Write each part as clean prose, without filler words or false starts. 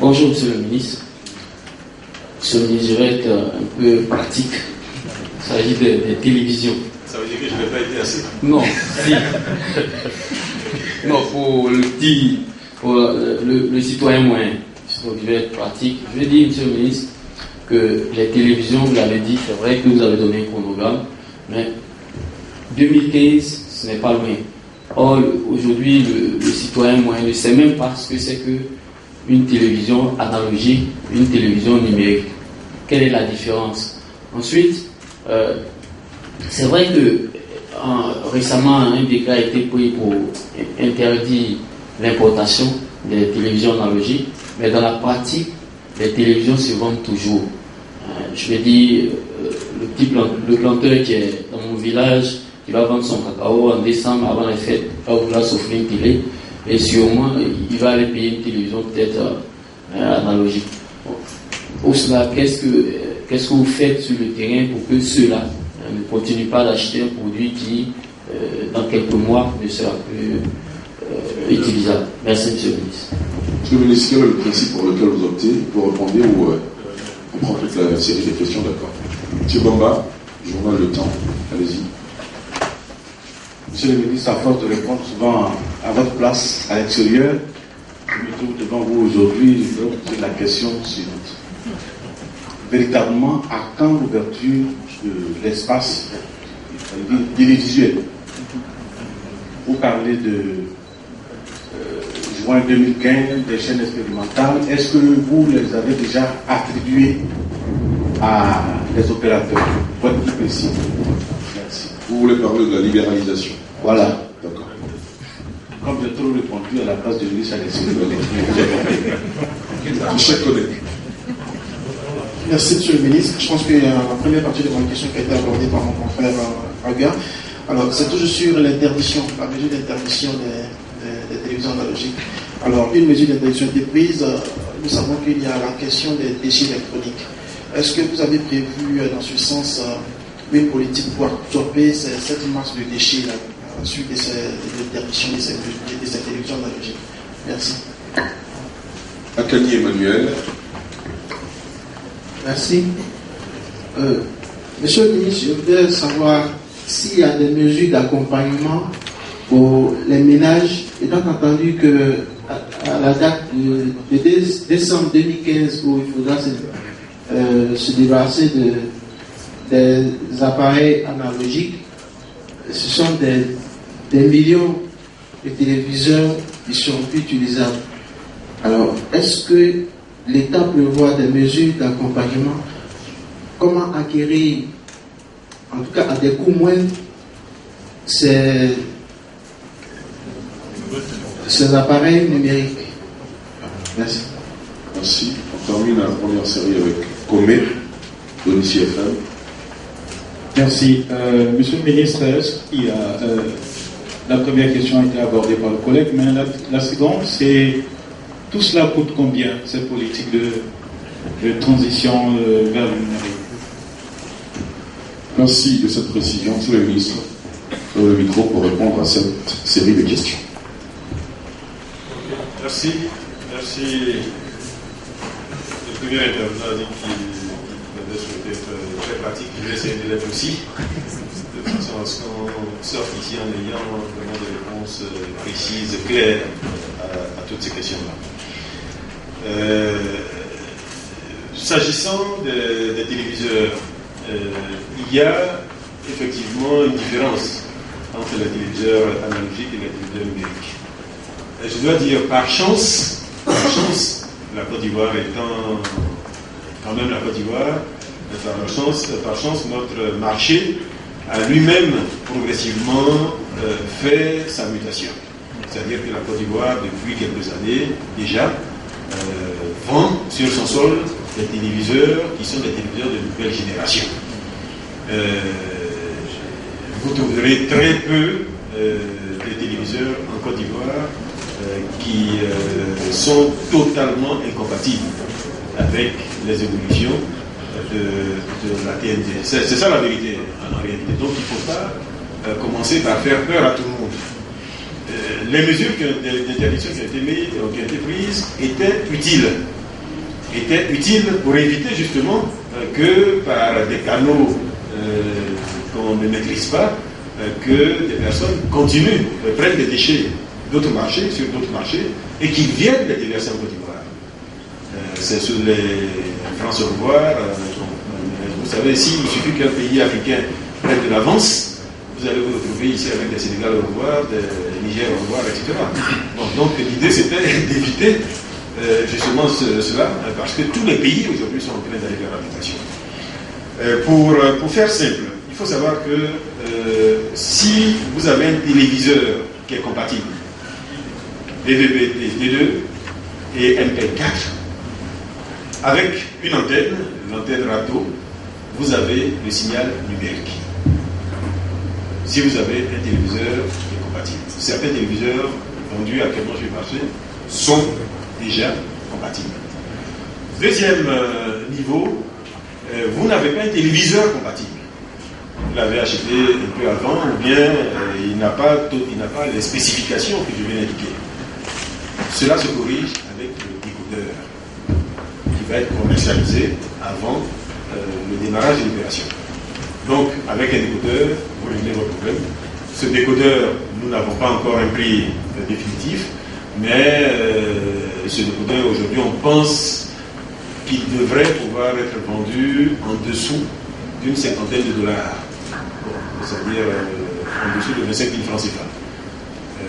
Bonjour, Monsieur le ministre. Monsieur le ministre, je vais être un peu pratique. Il s'agit des télévisions. Ça veut dire que je n'ai pas été assez? Non, si. Non, pour le petit, pour le citoyen moyen. Donc, je vais être pratique. Je vais dire, Monsieur le ministre, que les télévisions, vous l'avez dit, c'est vrai que vous avez donné un chronogramme, mais 2015, ce n'est pas loin. Or, aujourd'hui, le citoyen moyen ne sait même pas ce que c'est qu'une télévision analogique, une télévision numérique. Quelle est la différence? Ensuite, c'est vrai que récemment, un décret a été pris pour interdire l'importation des télévisions analogiques, mais dans la pratique, les télévisions se vendent toujours. Je vais dire, le planteur qui est dans mon village, qui va vendre son cacao en décembre avant les fêtes, va vouloir s'offrir une télé, et sûrement, il va aller payer une télévision peut-être analogique. Au cela, qu'est-ce que vous faites sur le terrain pour que ceux-là ne continuent pas d'acheter un produit qui, dans quelques mois, ne sera plus utilisable? Merci, Monsieur le ministre. Monsieur le ministre, quel est le principe pour lequel vous optez? Vous répondez ou on prend toute la série des questions, d'accord? Monsieur Bamba, journal Le Temps, allez-y. Monsieur le ministre, à force de répondre souvent à votre place à l'extérieur, je me trouve devant vous aujourd'hui, je vais vous poser la question suivante. Véritablement, à quand l'ouverture de l'espace télévisuel? Vous parlez de juin 2015, des chaînes expérimentales. Est-ce que vous les avez déjà attribuées à des opérateurs? Pour être plus précis. Merci. Vous voulez parler de la libéralisation? Voilà. D'accord. Comme j'ai trop répondu à la place de ministre à l'extérieur. Michel Connet. Merci, Monsieur le ministre. Je pense que la première partie de ma question qui a été abordée par mon confrère Aga. Alors, c'est toujours sur l'interdiction, la mesure d'interdiction des télévisions analogiques. Alors, une mesure d'interdiction était prise. Nous savons qu'il y a la question des déchets électroniques. Est-ce que vous avez prévu, dans ce sens, une politique pour stopper cette masse de déchets suite de l'interdiction de ces télévisions analogiques? Merci. Akani Emmanuel. Merci. Monsieur le ministre, je voudrais savoir s'il y a des mesures d'accompagnement pour les ménages, étant entendu que à la date de décembre 2015, où il faudra se débarrasser des appareils analogiques, ce sont des millions de téléviseurs qui sont plus utilisables. Alors, est-ce que l'État prévoit des mesures d'accompagnement? Comment acquérir, en tout cas à des coûts moindres, ces appareils numériques? Merci. Merci. On termine la première série avec Comé, Donici FM. Merci. Monsieur le ministre, la première question a été abordée par le collègue, mais la seconde, c'est tout cela coûte combien, cette politique de transition vers le numérique? Merci de cette précision. Monsieur le ministre, sur le micro pour répondre à cette série de questions. Merci. Merci. Le premier intervenant a dit qu'il avait souhaité être très pratique. Je vais essayer de l'être aussi, de façon à ce qu'on sorte ici en ayant vraiment des réponses précises, claires à toutes ces questions-là. S'agissant des téléviseurs, il y a effectivement une différence entre les téléviseurs analogiques et les téléviseurs numériques. Et je dois dire, par chance, la Côte d'Ivoire étant quand même la Côte d'Ivoire, par chance, notre marché a lui-même progressivement fait sa mutation. C'est-à-dire que la Côte d'Ivoire, depuis quelques années déjà, vend sur son sol des téléviseurs qui sont des téléviseurs de nouvelle génération. Vous trouverez très peu de téléviseurs en Côte d'Ivoire qui sont totalement incompatibles avec les évolutions de la TNT. C'est ça la vérité en réalité. Donc il ne faut pas commencer par faire peur à tout le monde. Les mesures d'interdiction qui ont été prises étaient utiles. était utile pour éviter justement que par des canaux qu'on ne maîtrise pas, que des personnes continuent, prennent des déchets d'autres marchés, sur d'autres marchés, et qu'ils viennent les déverser en Côte d'Ivoire. C'est sur les France au revoir. Vous savez, s'il suffit qu'un pays africain prenne de l'avance, vous allez vous retrouver ici avec des Sénégal au revoir, des Niger au revoir, etc. Bon, donc l'idée c'était d'éviter justement cela, parce que tous les pays aujourd'hui sont en train d'aller vers l'application. Pour faire simple, il faut savoir que si vous avez un téléviseur qui est compatible, DVB-T2 et MP4, avec une antenne, l'antenne radio, vous avez le signal numérique. Si vous avez un téléviseur qui est compatible. Certains téléviseurs vendus actuellement sur le marché sont déjà compatibles. Deuxième niveau, vous n'avez pas un téléviseur compatible. Vous l'avez acheté un peu avant, ou bien il n'a pas les spécifications que je viens d'indiquer. Cela se corrige avec le décodeur qui va être commercialisé avant le démarrage de l'opération. Donc, avec un décodeur, vous réglez votre problème. Ce décodeur, nous n'avons pas encore un prix définitif, mais ce décodeur, aujourd'hui, on pense qu'il devrait pouvoir être vendu en dessous d'une cinquantaine de dollars. C'est-à-dire en dessous de 25 000 francs CFA.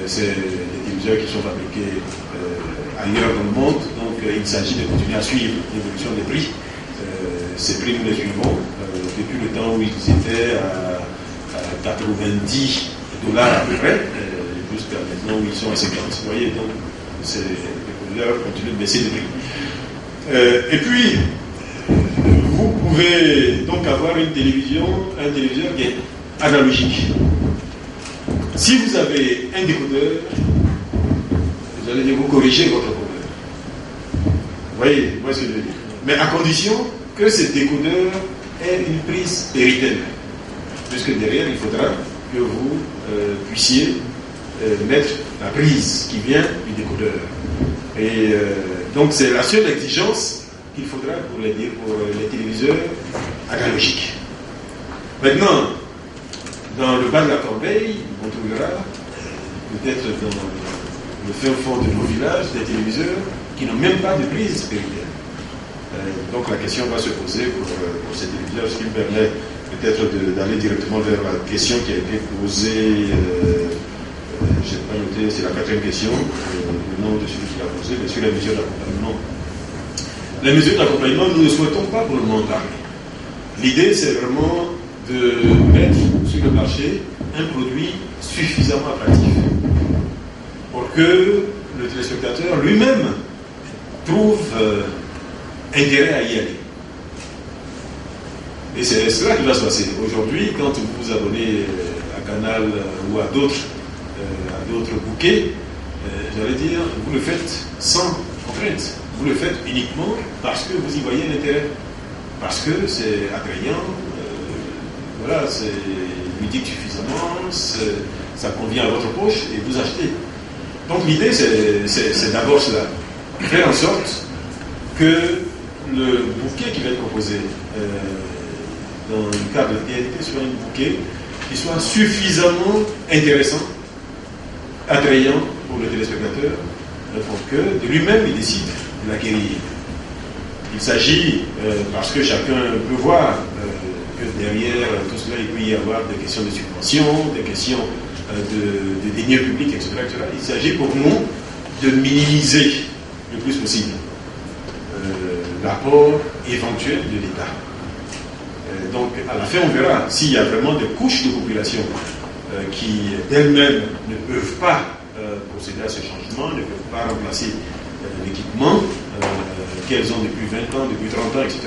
C'est des téléviseurs qui sont fabriqués ailleurs dans le monde, donc il s'agit de continuer à suivre l'évolution des prix. Ces prix, nous les suivons depuis le temps où ils étaient à 90 dollars à peu près, jusqu'à maintenant où ils sont à 50. Vous voyez, donc les téléviseurs continuent de baisser les prix. Et puis, vous pouvez donc avoir un téléviseur qui est analogique. Si vous avez un décodeur, vous allez vous corriger votre problème. Vous voyez ce que je veux dire. Mais à condition que ce décodeur ait une prise Péritel. Puisque derrière, il faudra que vous puissiez mettre la prise qui vient du décodeur. Et donc, c'est la seule exigence qu'il faudra pour les téléviseurs analogiques. Maintenant, dans le bas de la corbeille, on trouvera peut-être dans le fin fond de nos villages des téléviseurs qui n'ont même pas de prise Péritel. Donc la question va se poser pour ces téléviseurs, ce qui me permet peut-être d'aller directement vers la question qui a été posée. Je n'ai pas noté, c'est la 4e question, le nom de celui qui l'a posé, mais sur les mesures d'accompagnement. Les mesures d'accompagnement, nous ne souhaitons pas pour le moment parler. L'idée, c'est vraiment de mettre sur le marché un produit suffisamment attractif pour que le téléspectateur lui-même trouve intérêt à y aller. Et c'est cela qui va se passer. Aujourd'hui, quand vous vous abonnez à Canal ou à d'autres bouquets, j'allais dire, vous le faites sans contrainte. Vous le faites uniquement parce que vous y voyez l'intérêt. Parce que c'est attrayant, voilà, c'est ludique suffisamment, ça convient à votre poche et vous achetez. Donc l'idée, c'est d'abord cela. Faire en sorte que le bouquet qui va être proposé dans le cadre de TNT soit un bouquet qui soit suffisamment intéressant, attrayant pour le téléspectateur, pour que de lui-même il décide de l'acquérir. Il s'agit, parce que chacun peut voir que derrière tout cela, il peut y avoir des questions de subvention, des questions de deniers publics, etc., etc. Il s'agit pour nous de minimiser le plus possible l'apport éventuel de l'État. Donc, à la fin, on verra s'il y a vraiment des couches de population qui, d'elles-mêmes, ne peuvent pas procéder à ce changement, ne peuvent pas remplacer l'équipement qu'elles ont depuis 20 ans, depuis 30 ans, etc.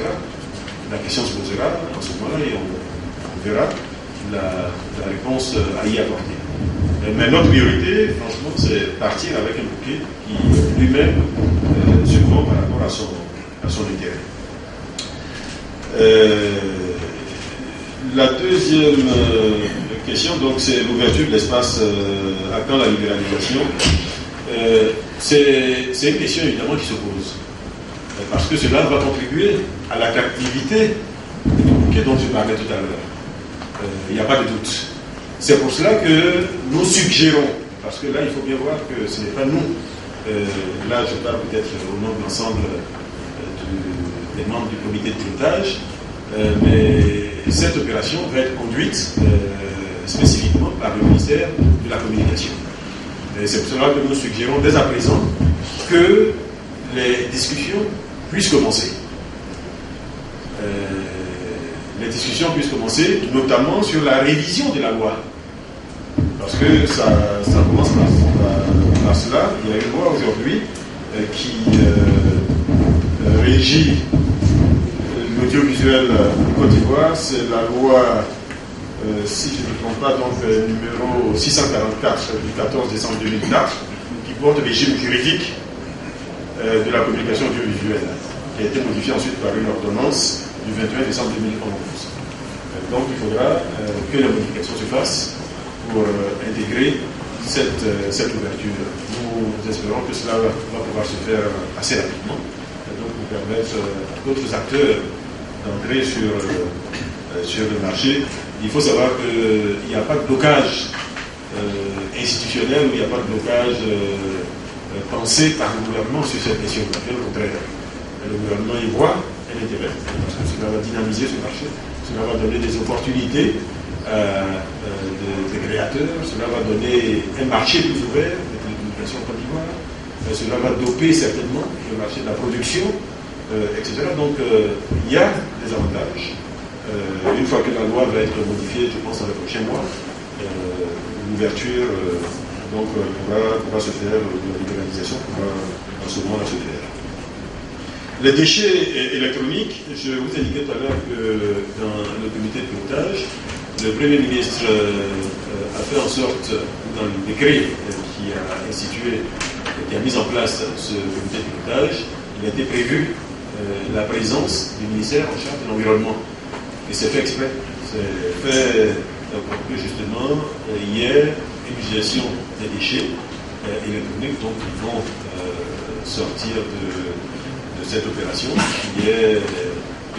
La question se posera en ce moment-là et on verra la réponse à y apporter. Mais notre priorité, franchement, c'est partir avec un bouquet qui lui-même se vend par rapport à son intérêt. La deuxième question, donc, c'est l'ouverture de l'espace à quand la libéralisation. C'est une question évidemment qui se pose. parce que cela va contribuer à l'attractivité dont je parlais tout à l'heure. Il n'y a pas de doute. C'est pour cela que nous suggérons, parce que là il faut bien voir que ce n'est pas nous, là je parle peut-être au nom de l'ensemble des membres du comité de pilotage, mais cette opération va être conduite spécifiquement par le ministère de la Communication. Et c'est pour cela que nous suggérons dès à présent que les discussions puissent commencer. Les discussions puissent commencer, notamment sur la révision de la loi. Parce que ça commence par cela. Il y a une loi aujourd'hui qui régit l'audiovisuel en Côte d'Ivoire. C'est la loi, si je ne me trompe pas, donc numéro 644 du 14 décembre 2004, qui porte le régime juridique de la communication audiovisuelle, qui a été modifiée ensuite par une ordonnance du 21 décembre 2011. Donc il faudra que la modification se fasse pour intégrer cette ouverture. Nous espérons que cela va pouvoir se faire assez rapidement, et donc pour permettre à d'autres acteurs d'entrer sur le marché. Il faut savoir qu'il n'y a pas de blocage institutionnel, ou il n'y a pas de blocage pensé par le gouvernement sur cette question. Au contraire, le gouvernement y voit un intérêt, parce que cela va dynamiser ce marché, cela va donner des opportunités des créateurs, cela va donner un marché plus ouvert de télécommunications en Côte d'Ivoire, cela va doper certainement le marché de la production, etc. Donc il y a des avantages. Une fois que la loi va être modifiée, je pense dans les prochains mois, l'ouverture pourra se faire, la libéralisation pourra en ce moment-là se faire. Les déchets électroniques, je vous indiquais tout à l'heure que dans le comité de pilotage, le Premier ministre a fait en sorte, dans le décret qui a institué, qui a mis en place ce comité de pilotage, il a été prévu la présence du ministère en charge de l'environnement. Et c'est fait exprès. C'est fait pour que justement il y ait une gestion des déchets électroniques, donc ils vont sortir de cette opération, qui est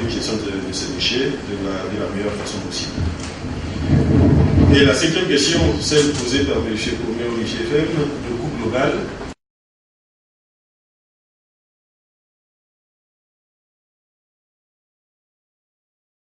une gestion de ces déchets de la meilleure façon possible. Et la cinquième question, celle posée par M. Pomé au IGFM, le coût global